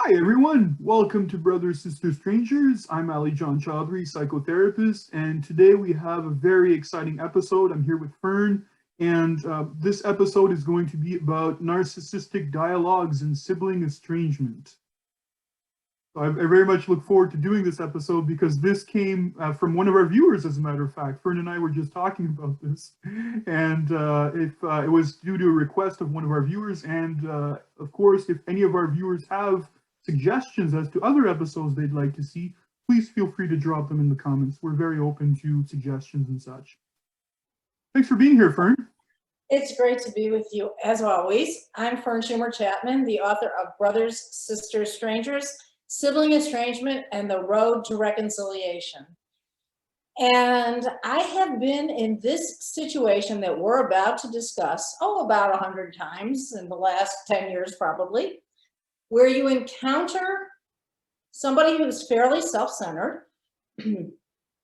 Hi everyone, welcome to Brothers, Sisters, Strangers. I'm Ali John Chaudhry, psychotherapist, and today we have a very exciting episode. I'm here with Fern, and this episode is going to be about narcissistic dialogues and sibling estrangement. So I very much look forward to doing this episode because this came from one of our viewers, as a matter of fact. Fern and I were just talking about this, and it was due to a request of one of our viewers. And of course, if any of our viewers have suggestions as to other episodes they'd like to see, please feel free to drop them in the comments. We're very open to suggestions and such. Thanks for being here, Fern. It's great to be with you, as always. I'm Fern Schumer Chapman, the author of Brothers, Sisters, Strangers, Sibling Estrangement, and The Road to Reconciliation. And I have been in this situation that we're about to discuss, about 100 times in the last 10 years probably, where you encounter somebody who's fairly self-centered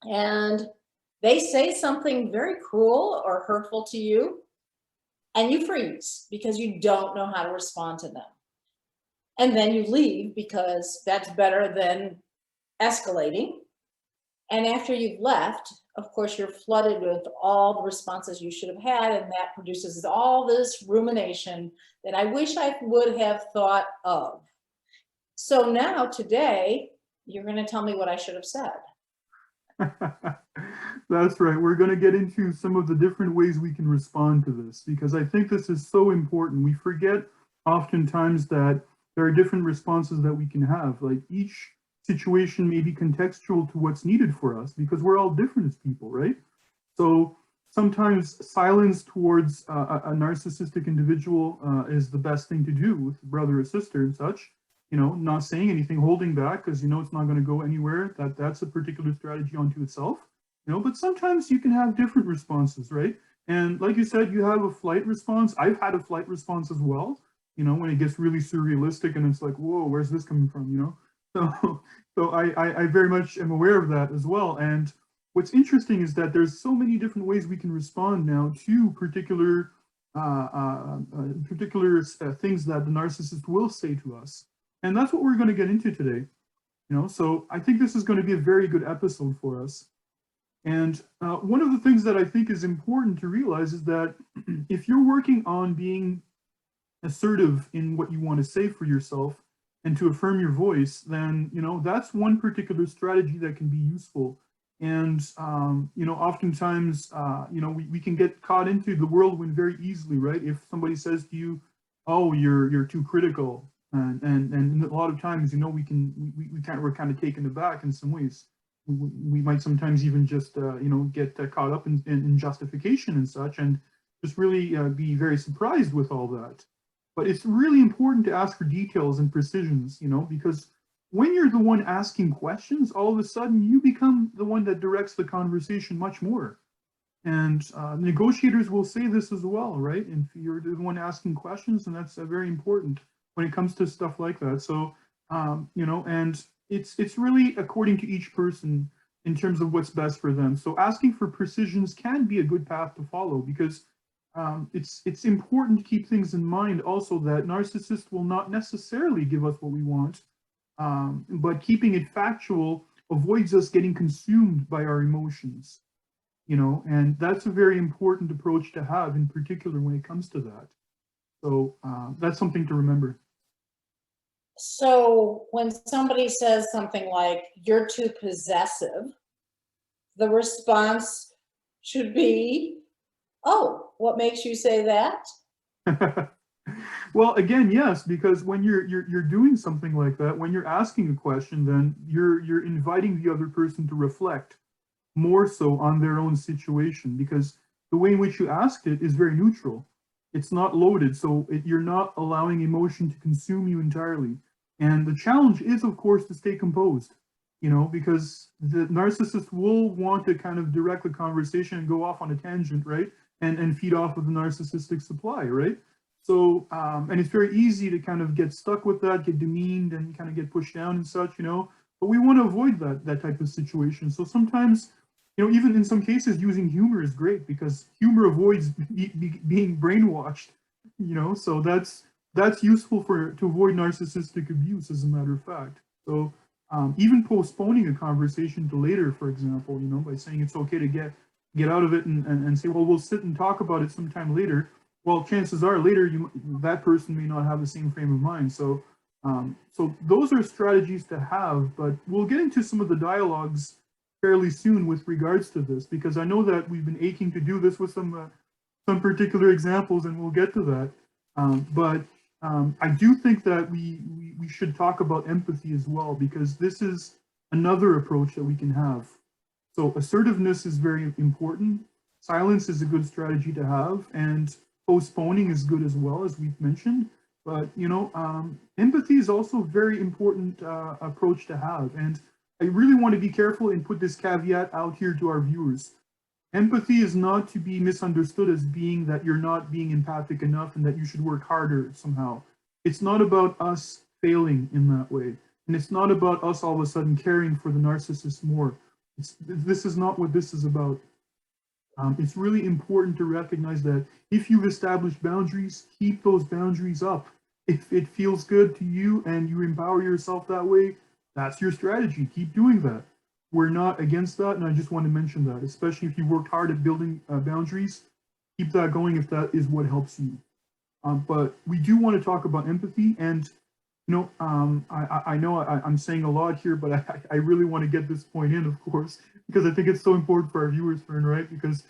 and they say something very cruel or hurtful to you, and you freeze because you don't know how to respond to them. And then you leave because that's better than escalating. And after you've left, of course, you're flooded with all the responses you should have had, and that produces all this rumination that I wish I would have thought of. So now, today, you're going to tell me what I should have said. That's right. We're going to get into some of the different ways we can respond to this because I think this is so important. We forget oftentimes that there are different responses that we can have. Like each situation may be contextual to what's needed for us because we're all different as people, right? So sometimes silence towards a narcissistic individual is the best thing to do with brother or sister and such. You know, not saying anything, holding back because you know it's not going to go anywhere. That's a particular strategy unto itself. You know, but sometimes you can have different responses, right? And like you said, you have a flight response. I've had a flight response as well. You know, when it gets really surrealistic and it's like, whoa, where's this coming from? You know, so I very much am aware of that as well. And what's interesting is that there's so many different ways we can respond now to particular things that the narcissist will say to us. And that's what we're going to get into today. You know, so I think this is going to be a very good episode for us. And one of the things that I think is important to realize is that if you're working on being assertive in what you want to say for yourself and to affirm your voice, then, you know, that's one particular strategy that can be useful. And, you know, oftentimes, you know, we can get caught into the whirlwind very easily, right? If somebody says to you, oh, you're too critical. And a lot of times, you know, we're kind of taken aback in some ways. We might sometimes even just, you know, get caught up in justification and such, and just really be very surprised with all that. But it's really important to ask for details and precisions, you know, because when you're the one asking questions, all of a sudden you become the one that directs the conversation much more. And negotiators will say this as well, right? And if you're the one asking questions, and that's very important when it comes to stuff like that. So, you know, and it's really according to each person in terms of what's best for them. So asking for precisions can be a good path to follow because it's important to keep things in mind also that narcissists will not necessarily give us what we want, but keeping it factual avoids us getting consumed by our emotions, you know, and that's a very important approach to have in particular when it comes to that. So that's something to remember. So when somebody says something like, you're too possessive, the response should be, oh, what makes you say that? Well, again, yes, because when you're doing something like that, when you're asking a question, then you're inviting the other person to reflect more so on their own situation because the way in which you asked it is very neutral. It's not loaded, so you're not allowing emotion to consume you entirely. And the challenge is, of course, to stay composed, you know, because the narcissist will want to kind of direct the conversation and go off on a tangent, right? And feed off of the narcissistic supply, right? So, and it's very easy to kind of get stuck with that, get demeaned and kind of get pushed down and such, you know, but we want to avoid that type of situation. So sometimes, you know, even in some cases, using humor is great because humor avoids being brainwashed, you know, so that's that's useful to avoid narcissistic abuse, as a matter of fact. So even postponing a conversation to later, for example, by saying it's okay to get out of it and say, well, we'll sit and talk about it sometime later. Well, chances are later that person may not have the same frame of mind. So so those are strategies to have, but we'll get into some of the dialogues fairly soon with regards to this, because I know that we've been aching to do this with some particular examples, and we'll get to that. But I do think that we should talk about empathy as well, because this is another approach that we can have. So assertiveness is very important. Silence is a good strategy to have, and postponing is good as well, as we've mentioned. But empathy is also a very important approach to have. And I really want to be careful and put this caveat out here to our viewers. Empathy is not to be misunderstood as being that you're not being empathic enough and that you should work harder somehow. It's not about us failing in that way. And it's not about us all of a sudden caring for the narcissist more. This is not what this is about. It's really important to recognize that if you've established boundaries, keep those boundaries up. If it feels good to you and you empower yourself that way, that's your strategy. Keep doing that. We're not against that, and I just want to mention that, especially if you worked hard at building boundaries, keep that going if that is what helps you. But we do want to talk about empathy, and I know I'm saying a lot here, but I really want to get this point in, of course, because I think it's so important for our viewers, Fern, right? Because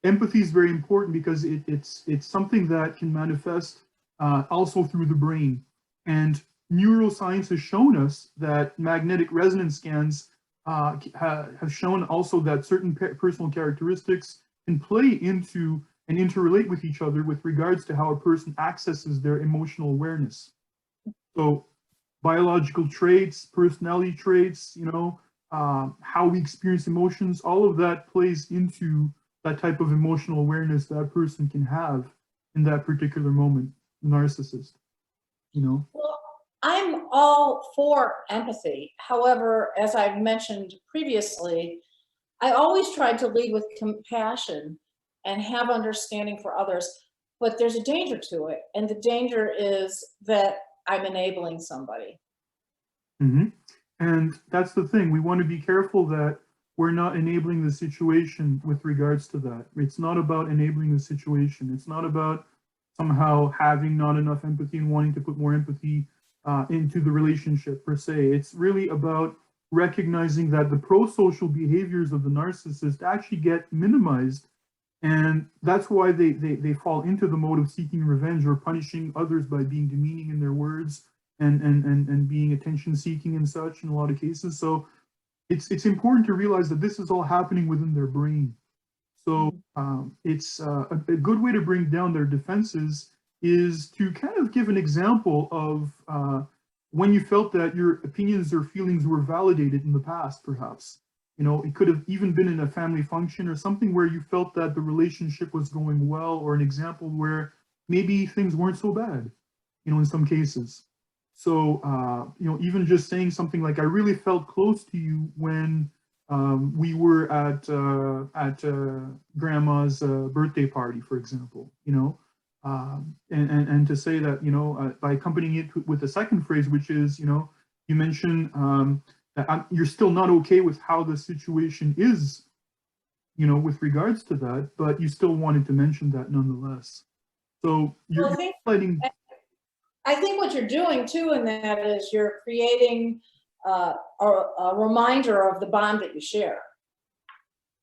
empathy is very important because it's something that can manifest also through the brain. And neuroscience has shown us that magnetic resonance scans have shown also that certain personal characteristics can play into and interrelate with each other with regards to how a person accesses their emotional awareness. So biological traits, personality traits, how we experience emotions, all of that plays into that type of emotional awareness that person can have in that particular moment, narcissist, Well, I'm all for empathy. However, as I've mentioned previously, I always tried to lead with compassion and have understanding for others, but there's a danger to it. And the danger is that I'm enabling somebody. Mm-hmm. And that's the thing. We want to be careful that we're not enabling the situation with regards to that. It's not about enabling the situation. It's not about somehow having not enough empathy and wanting to put more empathy into the relationship per se. It's really about recognizing that the pro-social behaviors of the narcissist actually get minimized. And that's why they fall into the mode of seeking revenge or punishing others by being demeaning in their words and being attention seeking and such in a lot of cases. So it's important to realize that this is all happening within their brain. So it's a good way to bring down their defenses is to kind of give an example of when you felt that your opinions or feelings were validated in the past, perhaps. It could have even been in a family function or something where you felt that the relationship was going well, or an example where maybe things weren't so bad, in some cases. So, even just saying something like, I really felt close to you when we were at grandma's birthday party, for example, and to say that, by accompanying it with the second phrase, which is, you mentioned that you're still not okay with how the situation is, with regards to that, but you still wanted to mention that nonetheless. So you're highlighting. I think what you're doing too in that is you're creating a reminder of the bond that you share.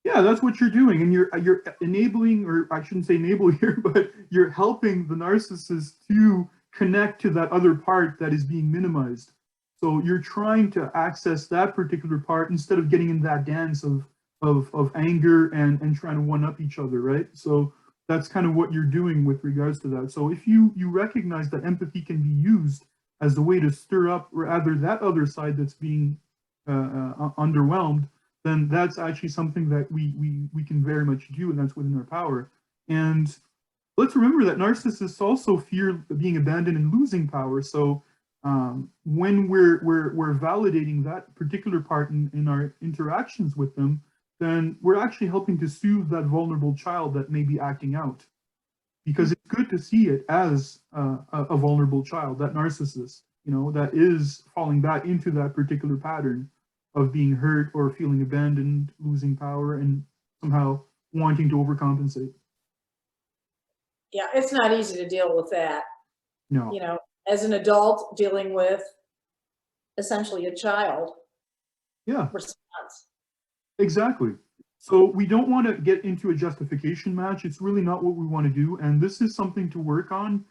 Yeah, that's what you're doing, and you're enabling, or I shouldn't say enable here, but you're helping the narcissist to connect to that other part that is being minimized. So you're trying to access that particular part instead of getting in that dance of anger and trying to one-up each other, right? So that's kind of what you're doing with regards to that. So if you recognize that empathy can be used as a way to stir up rather that other side that's being underwhelmed, then that's actually something that we can very much do, and that's within our power. And let's remember that narcissists also fear being abandoned and losing power. So when we're validating that particular part in our interactions with them, then we're actually helping to soothe that vulnerable child that may be acting out. because it's good to see it as a vulnerable child, that narcissist, that is falling back into that particular pattern of being hurt or feeling abandoned, losing power, and somehow wanting to overcompensate. Yeah, it's not easy to deal with that. No. As an adult dealing with essentially a child. Yeah. Response. Exactly. So we don't want to get into a justification match. It's really not what we want to do. And this is something to work on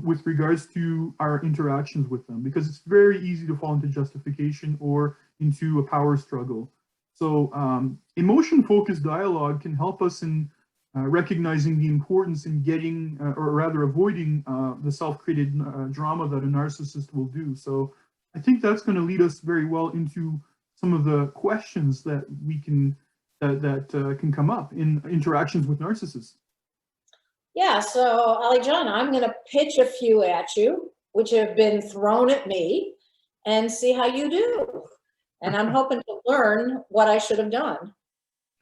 with regards to our interactions with them, because it's very easy to fall into justification or into a power struggle. So emotion-focused dialogue can help us in recognizing the importance in getting, or rather avoiding the self-created drama that a narcissist will do. So I think that's going to lead us very well into some of the questions that we can can come up in interactions with narcissists. Yeah, so Ali John, I'm going to pitch a few at you, which have been thrown at me, and see how you do. And I'm hoping to learn what I should have done.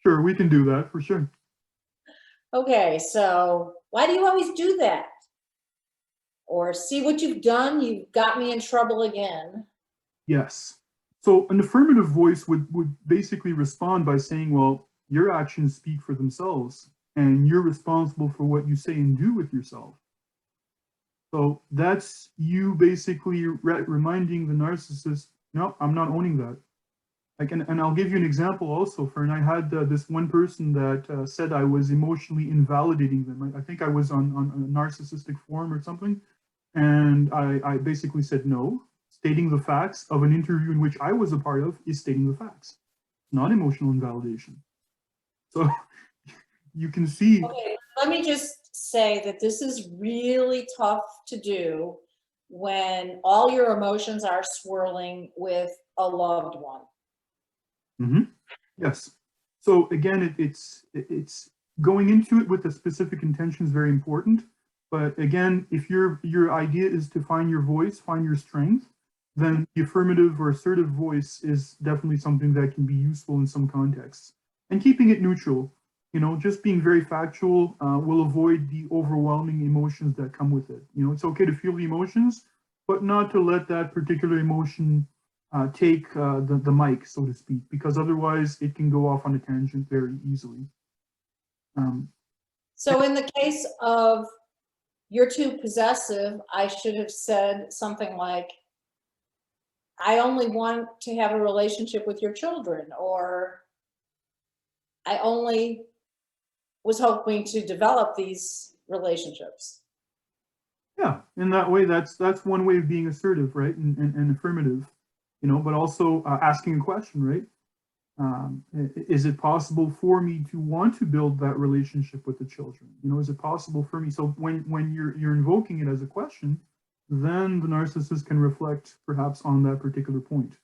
Sure, we can do that for sure. Okay, so why do you always do that? Or see what you've done, you've got me in trouble again. Yes. So an affirmative voice would basically respond by saying, well, your actions speak for themselves, and you're responsible for what you say and do with yourself. So that's you basically reminding the narcissist, no, I'm not owning that. And I'll give you an example also. I had this one person that said I was emotionally invalidating them. I think I was on a narcissistic forum or something. And I basically said no. Stating the facts of an interview in which I was a part of is stating the facts, not emotional invalidation. So you can see. Okay, let me just say that this is really tough to do when all your emotions are swirling with a loved one. Mm-hmm. Yes. So again, it's going into it with a specific intention is very important. But again, if your idea is to find your voice, find your strength, then the affirmative or assertive voice is definitely something that can be useful in some contexts. And keeping it neutral, just being very factual will avoid the overwhelming emotions that come with it. It's okay to feel the emotions, but not to let that particular emotion take the mic, so to speak, because otherwise it can go off on a tangent very easily. So in the case of you're too possessive, I should have said something like, I only want to have a relationship with your children, or I only was hoping to develop these relationships. Yeah, in that way, that's one way of being assertive, right, and affirmative, but also asking a question, right? Is it possible for me to want to build that relationship with the children? Is it possible for me? So when you're invoking it as a question, then the narcissist can reflect perhaps on that particular point.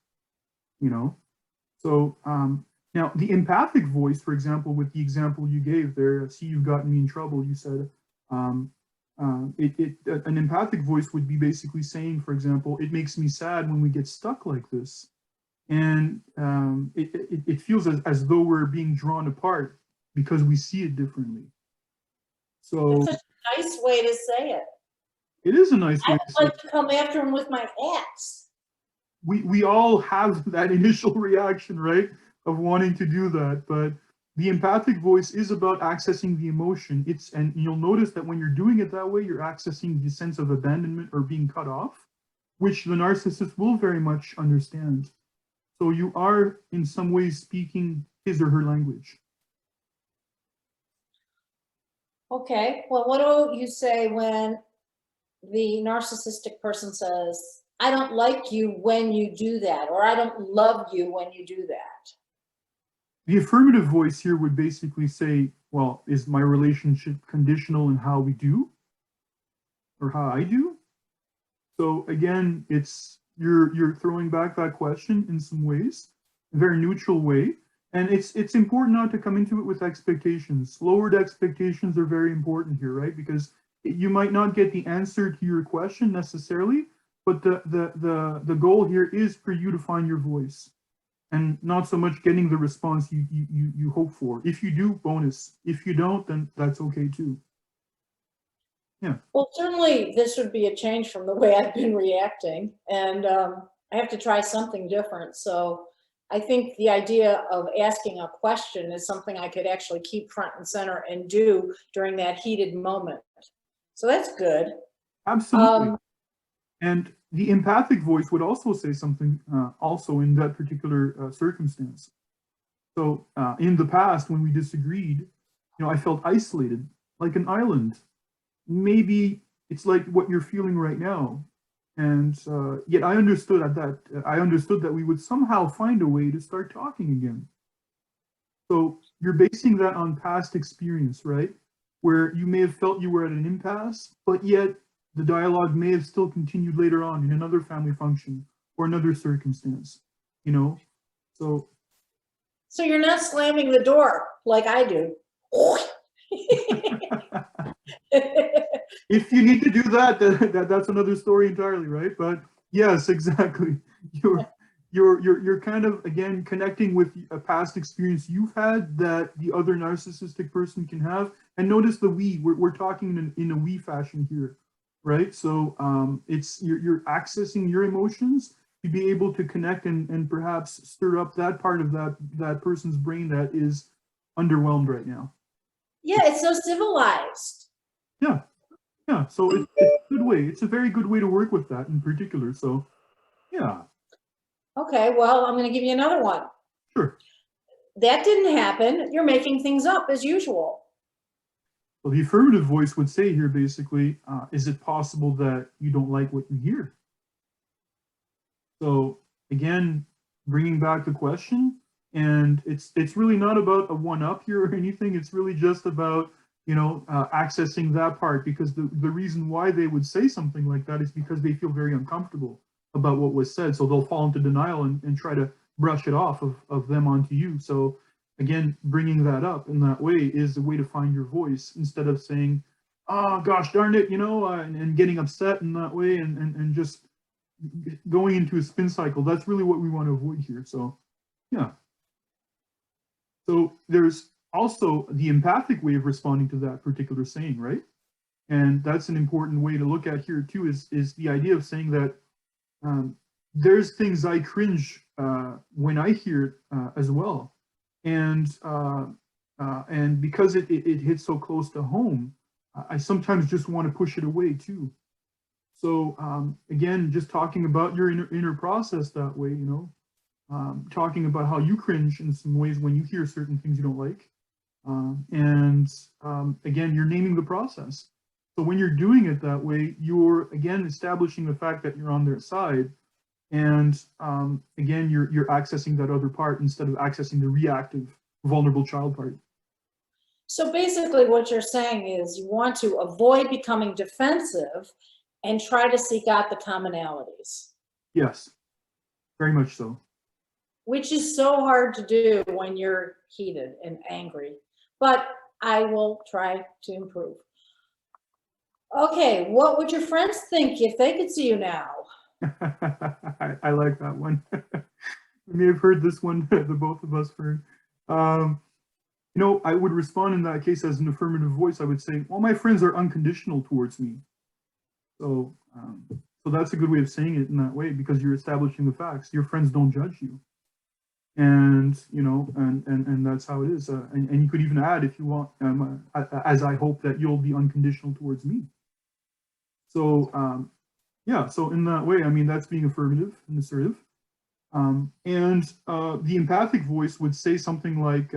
So now the empathic voice, for example, with the example you gave there, see, you've gotten me in trouble. You said an empathic voice would be basically saying, for example, it makes me sad when we get stuck like this. And it feels as though we're being drawn apart because we see it differently. So that's a nice way to say it. It is a nice way I would like to come after him with my axe. We all have that initial reaction, right, of wanting to do that. But the empathic voice is about accessing the emotion. And you'll notice that when you're doing it that way, you're accessing the sense of abandonment or being cut off, which the narcissist will very much understand. So you are, in some ways, speaking his or her language. Okay, well, what do you say when the narcissistic person says, I don't like you when you do that, or I don't love you when you do that? The affirmative voice here would basically say, well, is my relationship conditional in how we do or how I do? So again, you're throwing back that question in some ways, a very neutral way. And it's important not to come into it with expectations. Lowered expectations are very important here, right? Because you might not get the answer to your question necessarily, but the goal here is for you to find your voice and not so much getting the response you hope for. If you do, bonus. If you don't, then that's okay too. Yeah. Well, certainly this would be a change from the way I've been reacting, and I have to try something different. So I think the idea of asking a question is something I could actually keep front and center and do during that heated moment. So that's good. Absolutely. Um, And the empathic voice would also say something also in that particular circumstance. So in the past, when we disagreed, I felt isolated, like an island. Maybe it's like what you're feeling right now. And yet I understood that we would somehow find a way to start talking again. So you're basing that on past experience, right? Where you may have felt you were at an impasse, but yet the dialogue may have still continued later on in another family function or another circumstance, you know? So so you're not slamming the door like I do. if you need to do that, that's another story entirely, right? But yes, exactly. You're you're kind of again connecting with a past experience you've had that the other narcissistic person can have. And notice the we. We're talking in a we fashion here, right? So it's you're accessing your emotions to be able to connect and perhaps stir up that part of that person's brain that is underwhelmed right now. Yeah, it's so civilized. Yeah. Yeah, so it's a good way. It's a very good way to work with that in particular. So, yeah, Okay, well, I'm going to give you another one. sure. That didn't happen. You're making things up as usual. Well, the affirmative voice would say here basically, is it possible that you don't like what you hear? So, again, bringing back the question, and it's really not about a one up here or anything. It's really just about accessing that part because the reason why they would say something like that is because they feel very uncomfortable about what was said. So they'll fall into denial and try to brush it off of them onto you. So again, bringing that up in that way is a way to find your voice instead of saying, oh gosh darn it, and getting upset in that way and just going into a spin cycle. That's really what we want to avoid here. So yeah. So there's also the empathic way of responding to that particular saying, right? And that's an important way to look at here too. Is the idea of saying that there's things I cringe when I hear it as well, and because it hits so close to home, I sometimes just want to push it away too. So again, just talking about your inner process that way, talking about how you cringe in some ways when you hear certain things you don't like. And again, you're naming the process. So when you're doing it that way, you're again establishing the fact that you're on their side. And again, you're accessing that other part instead of accessing the reactive, vulnerable child part. So basically what you're saying is you want to avoid becoming defensive and try to seek out the commonalities. Yes, very much so. Which is so hard to do when you're heated and angry, but I will try to improve. Okay, what would your friends think if they could see you now? I like that one. We may have heard this one, the both of us heard. I would respond in that case as an affirmative voice. I would say, well, my friends are unconditional towards me. So that's a good way of saying it in that way because you're establishing the facts. Your friends don't judge you. And and that's how it is. And you could even add, if you want, as I hope that you'll be unconditional towards me. So yeah, so in that way, I mean that's being affirmative and assertive. And the empathic voice would say something like,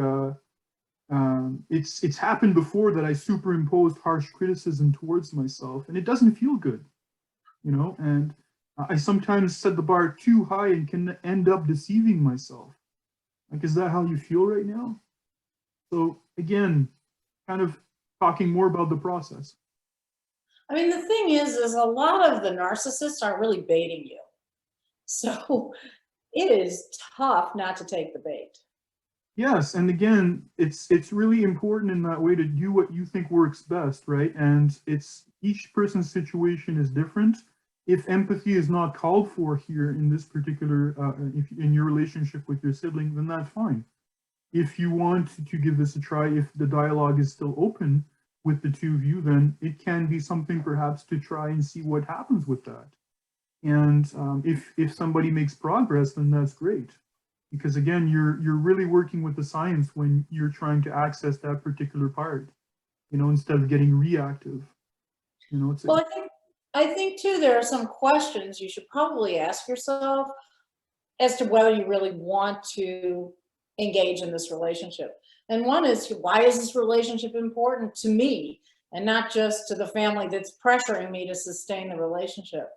"It's happened before that I superimposed harsh criticism towards myself, and it doesn't feel good, And I sometimes set the bar too high and can end up deceiving myself." Like, is that how you feel right now? So again, kind of talking more about the process. I mean, the thing is a lot of the narcissists are really baiting you. So it is tough not to take the bait. Yes, and again, it's really important in that way to do what you think works best, right? And it's each person's situation is different. If empathy is not called for here in this particular, if in your relationship with your sibling, then that's fine. If you want to give this a try, if the dialogue is still open, with the two of you, then it can be something perhaps to try and see what happens with that. And if somebody makes progress, then that's great. Because again, you're really working with the science when you're trying to access that particular part, instead of getting reactive. It's Well, I think too, there are some questions you should probably ask yourself as to whether you really want to engage in this relationship. And one is, why is this relationship important to me and not just to the family that's pressuring me to sustain the relationship?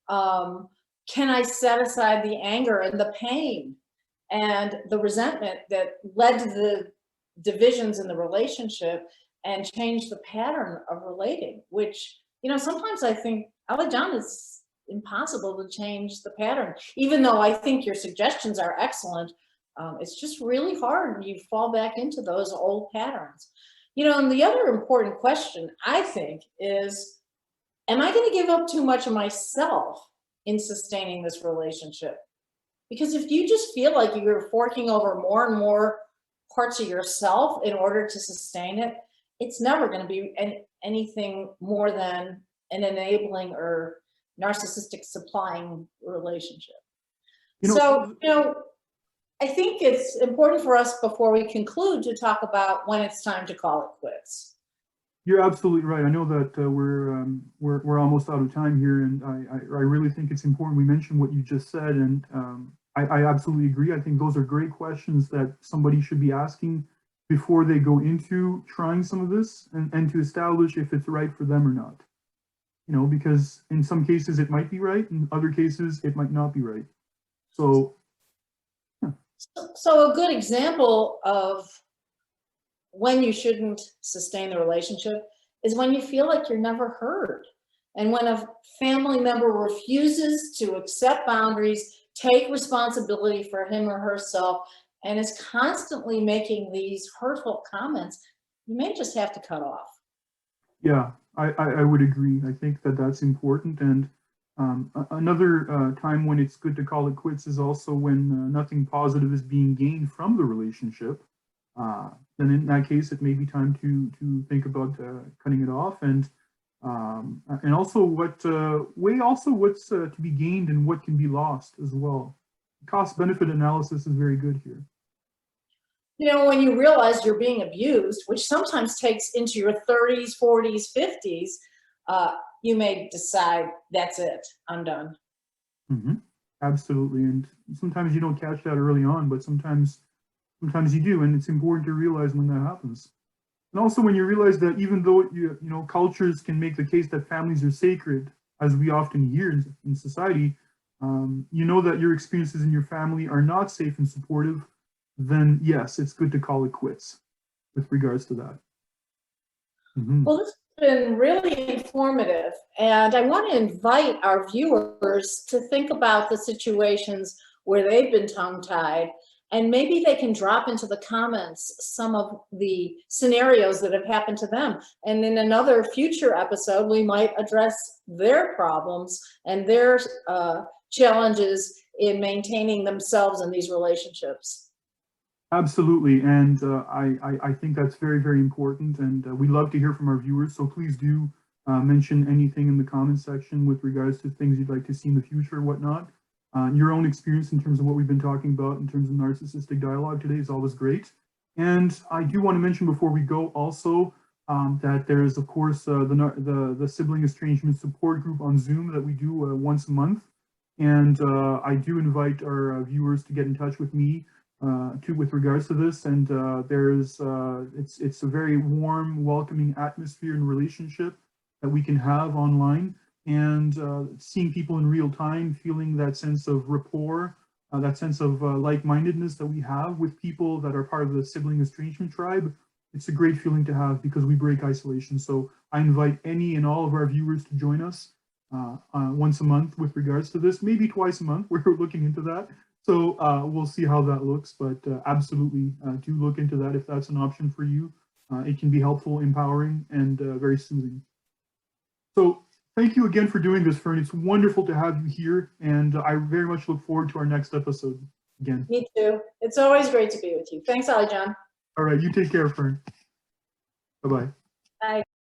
Can I set aside the anger and the pain and the resentment that led to the divisions in the relationship and change the pattern of relating, which, sometimes I think, John, it's impossible to change the pattern, even though I think your suggestions are excellent. It's just really hard when you fall back into those old patterns. And the other important question, I think, is, am I going to give up too much of myself in sustaining this relationship? Because if you just feel like you're forking over more and more parts of yourself in order to sustain it, it's never going to be anything more than an enabling or narcissistic supplying relationship. I think it's important for us, before we conclude, to talk about when it's time to call it quits. You're absolutely right. I know that we're almost out of time here, and I really think it's important we mention what you just said, and I absolutely agree. I think those are great questions that somebody should be asking before they go into trying some of this, and to establish if it's right for them or not. Because in some cases it might be right, in other cases it might not be right. So a good example of when you shouldn't sustain the relationship is when you feel like you're never heard. And when a family member refuses to accept boundaries, take responsibility for him or herself, and is constantly making these hurtful comments, you may just have to cut off. Yeah, I would agree. I think that that's important. And another time when it's good to call it quits is also when nothing positive is being gained from the relationship. Then in that case, it may be time to think about cutting it off, and also weigh also what's to be gained and what can be lost as well. Cost-benefit analysis is very good here. When you realize you're being abused, which sometimes takes into your 30s, 40s, 50s, you may decide, that's it, I'm done. Mm-hmm. Absolutely. And sometimes you don't catch that early on, but sometimes you do, and it's important to realize when that happens. And also when you realize that even though cultures can make the case that families are sacred, as we often hear in society, that your experiences in your family are not safe and supportive, then yes, it's good to call it quits with regards to that. Mm-hmm. Well, this has been really informative, and I want to invite our viewers to think about the situations where they've been tongue-tied, and maybe they can drop into the comments some of the scenarios that have happened to them. And in another future episode, we might address their problems and their challenges in maintaining themselves in these relationships. Absolutely, and I think that's very, very important, and we love to hear from our viewers, so please do mention anything in the comments section with regards to things you'd like to see in the future or whatnot. Your own experience in terms of what we've been talking about in terms of narcissistic dialogue today is always great. And I do want to mention before we go also that there is, of course, the Sibling Estrangement support group on Zoom that we do once a month. And I do invite our viewers to get in touch with me with regards to this, and it's a very warm, welcoming atmosphere and relationship that we can have online, and seeing people in real time, feeling that sense of rapport, that sense of like-mindedness that we have with people that are part of the Sibling Estrangement tribe. It's a great feeling to have because we break isolation. So I invite any and all of our viewers to join us once a month with regards to this, maybe twice a month. We're looking into that. So we'll see how that looks, but absolutely do look into that if that's an option for you. It can be helpful, empowering, and very soothing. So thank you again for doing this, Fern. It's wonderful to have you here, and I very much look forward to our next episode again. Me too. It's always great to be with you. Thanks, John. All right, you take care, Fern. Bye-bye. Bye.